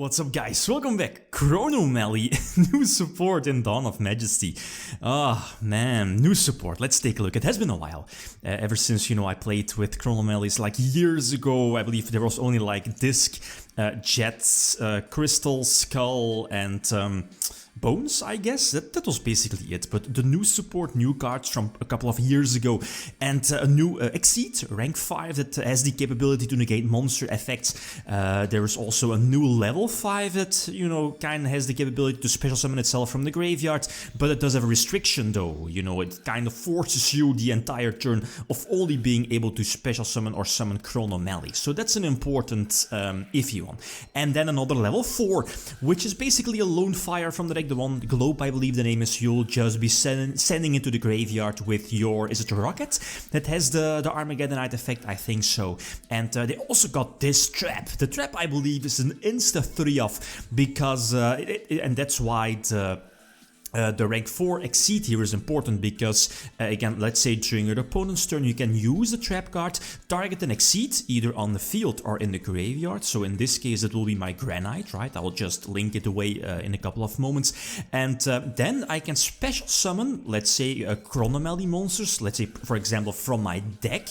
What's up guys, welcome back. Chronomaly, new support in Dawn of Majesty. Ah man, new support, let's take a look. It has been a while, ever since, I played with Chronomalys like years ago. I believe there was only like Disc, Jets, Crystal, Skull and Bones, I guess. That was basically it. But the new support, new cards from a couple of years ago, and a new Exceed, rank 5, that has the capability to negate monster effects. There is also a new level 5 that, kind of has the capability to special summon itself from the graveyard, but it does have a restriction though. It kind of forces you the entire turn of only being able to special summon or summon Chronomaly. So that's an important iffy one. And then another level 4, which is basically a lone fire from the deck. The one globe, I believe the name is, you'll just be sending into the graveyard with your, is it a rocket? That has the Armageddonite effect, I think so. And they also got this trap. The trap, I believe, is an insta 3-off because, and that's why the rank 4 Exceed here is important because, again, let's say during your opponent's turn you can use the trap card, target an Exceed either on the field or in the graveyard. So in this case it will be my Granite, right? I will just link it away in a couple of moments. And then I can special summon, let's say, Chronomaly monsters, let's say for example from my deck,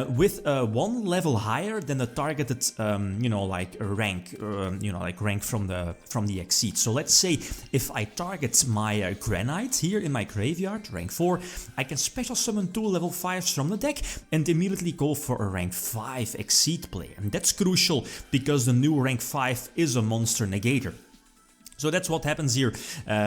with one level higher than the targeted, like rank, like rank from the Exceed. So let's say if I target my Granite here in my graveyard, rank 4, I can special summon 2 level 5s from the deck and immediately go for a rank 5 Exceed play. And that's crucial because the new rank 5 is a monster negator. So that's what happens here.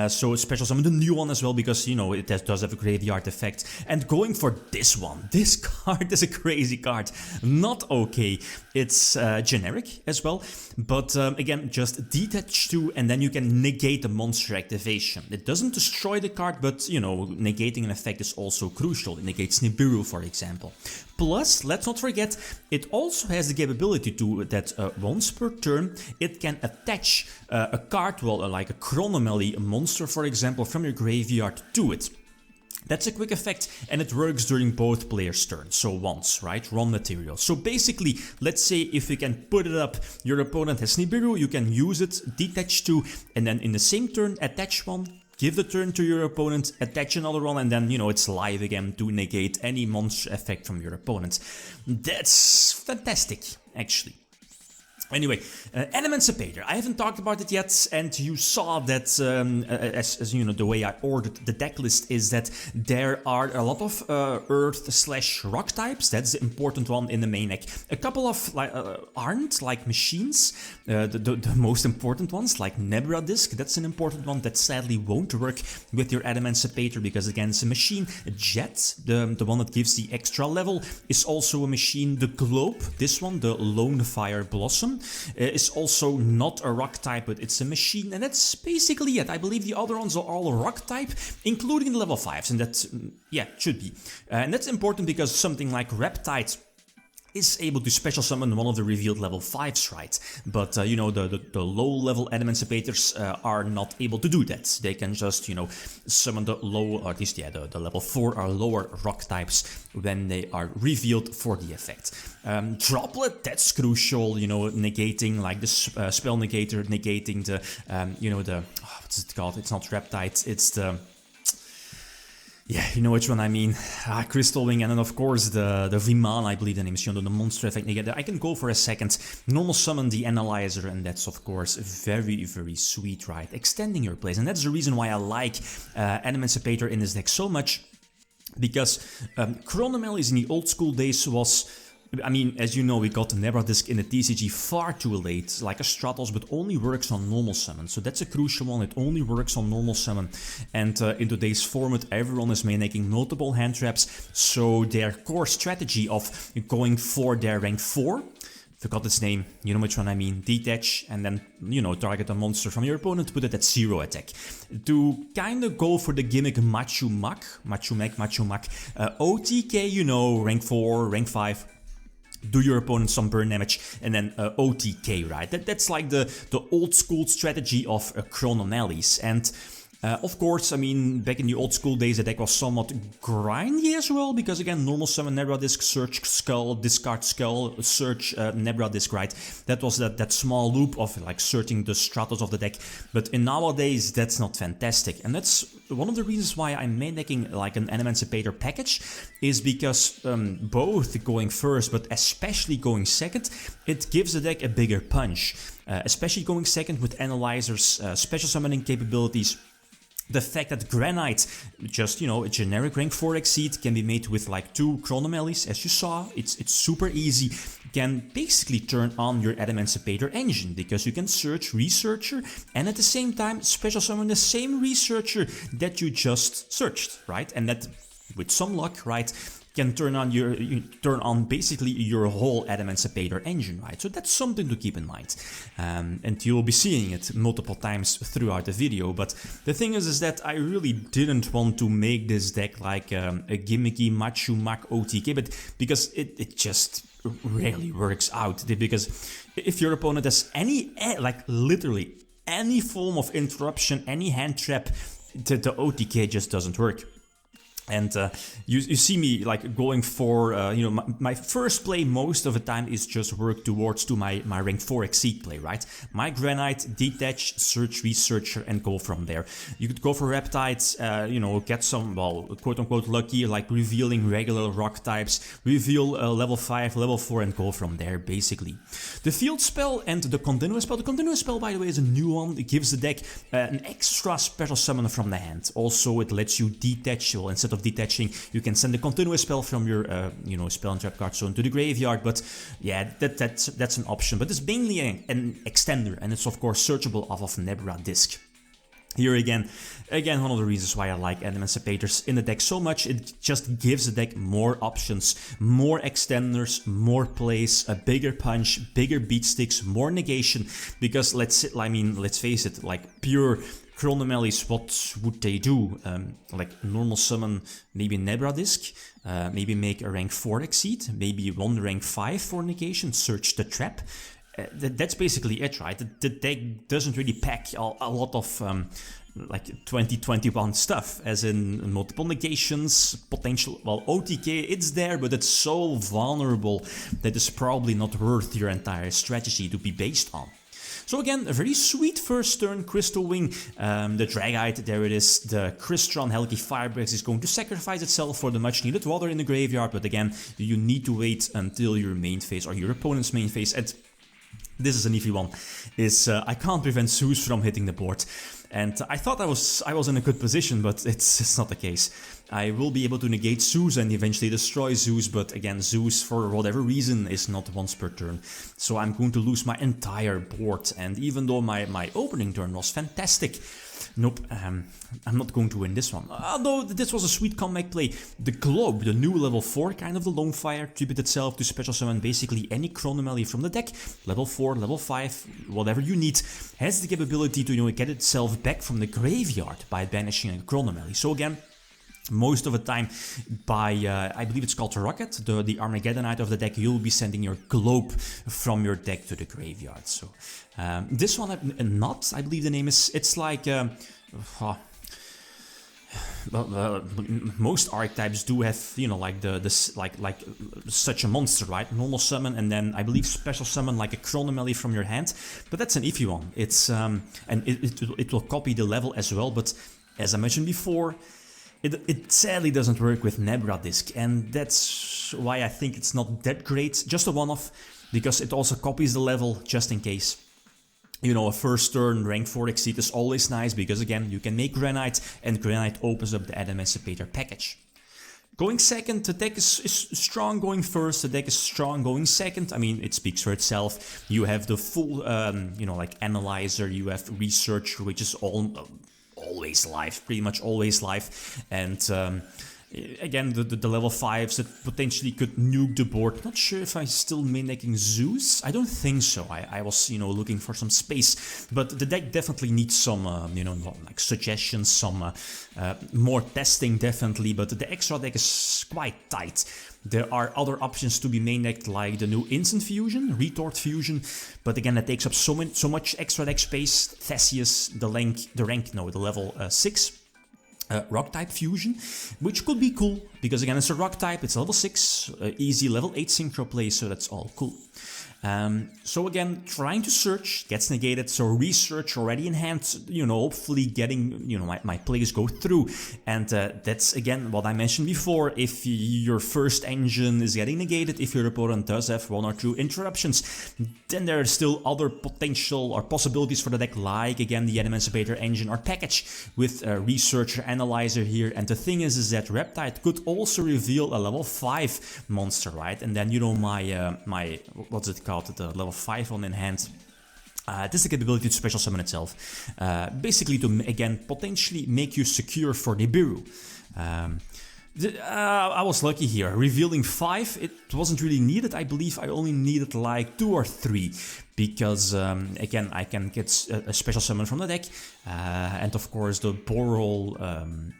So special summon the new one as well because, it does have a graveyard effect. And going for this one. This card is a crazy card. Not okay. It's generic as well. But again, just detach 2 and then you can negate the monster activation. It doesn't destroy the card, but, negating an effect is also crucial. It negates Nibiru, for example. Plus, let's not forget, it also has the capability to that once per turn, it can attach a card, like a Chronomaly monster, for example, from your graveyard to it. That's a quick effect and it works during both players' turns, so once, right? Raw material. So basically, let's say if you can put it up, your opponent has Nibiru, you can use it, detach 2, and then in the same turn, attach 1, give the turn to your opponent, attach another one, and then, it's live again to negate any monster effect from your opponent. That's fantastic, actually. Anyway, Emancipator. I haven't talked about it yet, and you saw that, as you know, the way I ordered the deck list is that there are a lot of Earth/Rock types. That's the important one in the main deck. A couple of aren't, like machines. The most important ones, like Nebra Disc. That's an important one that sadly won't work with your Emancipator because, again, it's a machine. Jet, the one that gives the extra level, is also a machine. The Globe, this one, the Lone Fire Blossom, is also not a rock type, but it's a machine, and that's basically it. I believe the other ones are all rock type, including the level 5s, and that, should be. And that's important because something like Reptide is able to special summon one of the revealed level 5s, right? But, the low-level Emancipators are not able to do that. They can just, summon the low, or at least, the level 4 or lower rock types when they are revealed for the effect. Droplet, that's crucial, negating, like the spell negator, negating the, what's it called? It's not Reptide, it's the... Yeah, you know which one I mean. Crystal Wing, and then of course the Viman, I believe the name is, the monster effect negator. I can go for a second, normal summon the Analyzer, and that's of course very, very sweet, right? Extending your plays, and that's the reason why I like Emancipator in this deck so much, because Chronomalys in the old school days was... I mean, as you know, we got the Nebra Disc in the TCG far too late, like a Stratos, but only works on normal summon. So that's a crucial one, it only works on normal summon. And in today's format, everyone is making multiple hand traps, so their core strategy of going for their rank 4, forgot its name, you know which one I mean, detach, and then, target a monster from your opponent, put it at 0 attack. To kind of go for the gimmick Machu Mak, OTK, rank 4, rank 5, do your opponent some burn damage, and then OTK, right? That's like the old school strategy of Chronomalys. And Of course, I mean, back in the old school days, the deck was somewhat grindy as well, because again, normal summon Nebra Disc, search Skull, discard Skull, search Nebra Disc, right? That was that small loop of like searching the stratos of the deck, but in nowadays, that's not fantastic. And that's one of the reasons why I'm main decking like an Emancipator package, is because both going first, but especially going second, it gives the deck a bigger punch. Especially going second with Analyzers, special summoning capabilities. The fact that Granite, just, you know, a generic rank 4 Exceed, can be made with like 2 Chronomalies, as you saw, it's super easy, can basically turn on your Emancipator engine, because you can search Researcher and at the same time special summon the same Researcher that you just searched, right? And that, with some luck, right, can turn on basically your whole Emancipator engine, right? So that's something to keep in mind, and you'll be seeing it multiple times throughout the video. But the thing is that I really didn't want to make this deck like a gimmicky Machu Mak OTK, but because it just rarely works out. Because if your opponent has any, like literally any form of interruption, any hand trap, the OTK just doesn't work. And you see me like going for, you know, my first play most of the time is just work towards to my rank 4 Exceed play, right? My Granite, Detach, Search, Researcher, and go from there. You could go for Reptides, you know, get some, well, quote-unquote lucky, like revealing regular rock types, reveal level 5, level 4, and go from there, basically. The Field Spell and the Continuous Spell. The Continuous Spell, by the way, is a new one. It gives the deck an extra special summon from the hand. Also, it lets you detach, well, instead of detaching, you can send a Continuous Spell from your you know, spell and trap card zone to the graveyard. But yeah, that's an option, but it's mainly an extender, and it's of course searchable off of Nebra Disc. Here again, one of the reasons why I like Emancipators in the deck so much, it just gives the deck more options, more extenders, more plays, a bigger punch, bigger beat sticks, more negation, because let's face it, like pure Chronomalies, what would they do? Like normal summon maybe Nebra Disc, maybe make a rank 4 Exceed, maybe one rank 5 for negation, search the trap. That's basically it, right? The deck doesn't really pack a lot of like 2021 stuff, as in multiple negations, potential, well, OTK, it's there, but it's so vulnerable that it's probably not worth your entire strategy to be based on. So again, a very sweet first turn, Crystal Wing, the Dragite, there it is, the Crystron Helgi Firebreaks is going to sacrifice itself for the much needed water in the graveyard, but again, you need to wait until your main phase or your opponent's main phase, and this is an easy one, is I can't prevent Zeus from hitting the board. And I thought I was in a good position, but it's not the case. I will be able to negate Zeus and eventually destroy Zeus, but again, Zeus, for whatever reason, is not once per turn. So I'm going to lose my entire board, and even though my opening turn was fantastic, nope, I'm not going to win this one. Although this was a sweet comeback play. The Globe, the new level 4, kind of the Lone Fire, tribute itself to special summon basically any Chronomaly from the deck, level 4, level 5, whatever you need, has the capability to, you know, get itself back from the graveyard by banishing a Chronomaly. So again, most of the time by, I believe it's called the Rocket, the Armageddonite of the deck, you'll be sending your Globe from your deck to the graveyard. So this one, not, I believe the name is, it's like, most archetypes do have, you know, like like such a monster, right? Normal summon, and then I believe special summon like a Chronomaly from your hand, but that's an iffy one. It's and it will copy the level as well, but as I mentioned before, it sadly doesn't work with Nebra Disc, and that's why I think it's not that great. Just a one-off, because it also copies the level just in case. You know, a first turn rank 4 Exceed is always nice, because again, you can make Granite, and Granite opens up the Emancipator package. Going second, the deck is strong going first, the deck is strong going second. I mean, it speaks for itself. You have the full, you know, like Analyzer, you have Researcher, which is always live, pretty much always live, and Again, the level 5s that potentially could nuke the board. Not sure if I'm still main decking Zeus. I don't think so. I was, you know, looking for some space. But the deck definitely needs some, you know, like suggestions, some more testing definitely. But the extra deck is quite tight. There are other options to be main decked, like the new Instant Fusion, Retort Fusion, but again that takes up so much extra deck space. Theseus, the level 6. Rock type fusion, which could be cool because again it's a rock type, it's level 6, easy level 8 synchro play, so that's all cool. So again, trying to search gets negated, so research already in hand, you know, hopefully getting, you know, my plays go through. And that's again what I mentioned before, if your first engine is getting negated, if your opponent does have 1 or 2 interruptions, then there are still other potential or possibilities for the deck, like again the Emancipator engine or package with a Researcher Analyzer here. And the thing is that Reptide could also reveal a level 5 monster, right? And then, you know, my what's it called, the level 5 one in hand. This is the capability to special summon itself, basically to again potentially make you secure for Nibiru. I was lucky here, revealing 5, it wasn't really needed. I believe I only needed like 2 or 3, because again I can get a special summon from the deck, and of course the Boral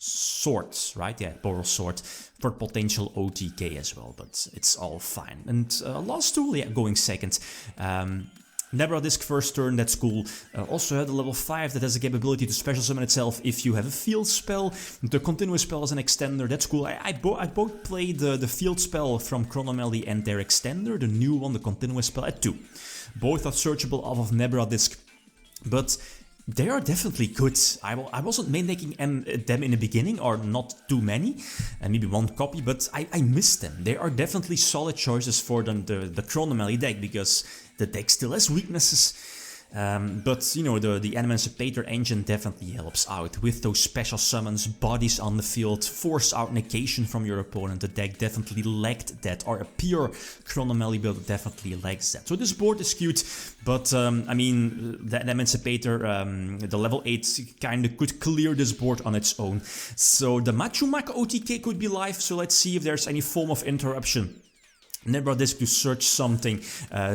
swords, right? Yeah, Boral sword for potential OTK as well, but it's all fine. And last tool, yeah, going second. Nebra Disc first turn, that's cool. Also had a level 5 that has the capability to special summon itself if you have a field spell. The continuous spell is an extender, that's cool. I both played the field spell from Chronomaly and their extender, the new one, the continuous spell, at 2. Both are searchable off of Nebra Disc, but they are definitely good. I wasn't main decking them in the beginning, or not too many, maybe 1 copy, but I missed them. They are definitely solid choices for the Chronomaly deck, because the deck still has weaknesses. But you know, the Emancipator engine definitely helps out with those special summons, bodies on the field, force out negation from your opponent. The deck definitely lacked that, or a pure Chronomaly build definitely lacks that. So this board is cute, but I mean, the Emancipator, the level 8 kinda could clear this board on its own. So the Machumak OTK could be live, so let's see if there's any form of interruption. Nebra Disc to search something,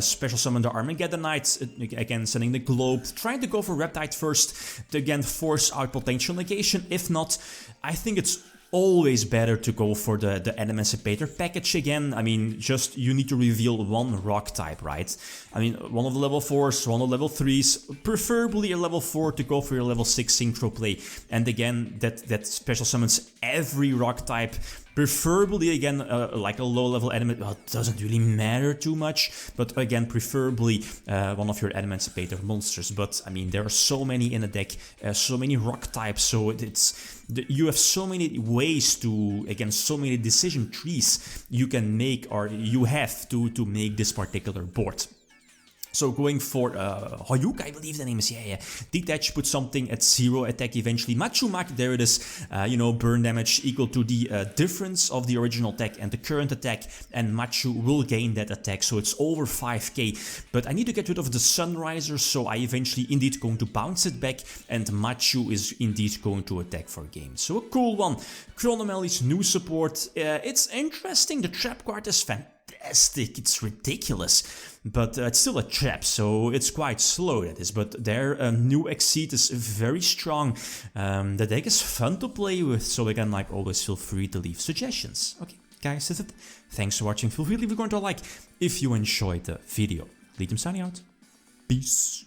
special summon the Armageddonites, again sending the Globe, trying to go for Reptide first to again force out potential negation. If not, I think it's always better to go for the Emancipator package again. I mean, just you need to reveal 1 rock type, right? I mean, 1 of the level 4s, 1 of the level 3s, preferably a level 4 to go for your level 6 synchro play. And again, that special summons every rock type. Preferably again like a low level element, well, it doesn't really matter too much, but again preferably 1 of your Emancipator monsters. But I mean, there are so many in the deck, so many rock types, so you have so many ways to, again, so many decision trees you can make, or you have to make this particular board. So going for Hoyuk, I believe the name is, yeah. Detach, put something at 0 attack eventually. Machumak, there it is, you know, burn damage equal to the difference of the original attack and the current attack, and Machu will gain that attack, so it's over 5k. But I need to get rid of the Sunriser, so I eventually indeed going to bounce it back, and Machu is indeed going to attack for a game. So a cool one. Chronomaly's new support, it's interesting, the trap card is fantastic, it's ridiculous. But it's still a trap, so it's quite slow, that is. But their new Exceed is very strong. The deck is fun to play with, so again, like always, feel free to leave suggestions. Okay, guys, that's it. Thanks for watching. Feel free to leave a comment or like if you enjoyed the video. Lithium signing out. Peace.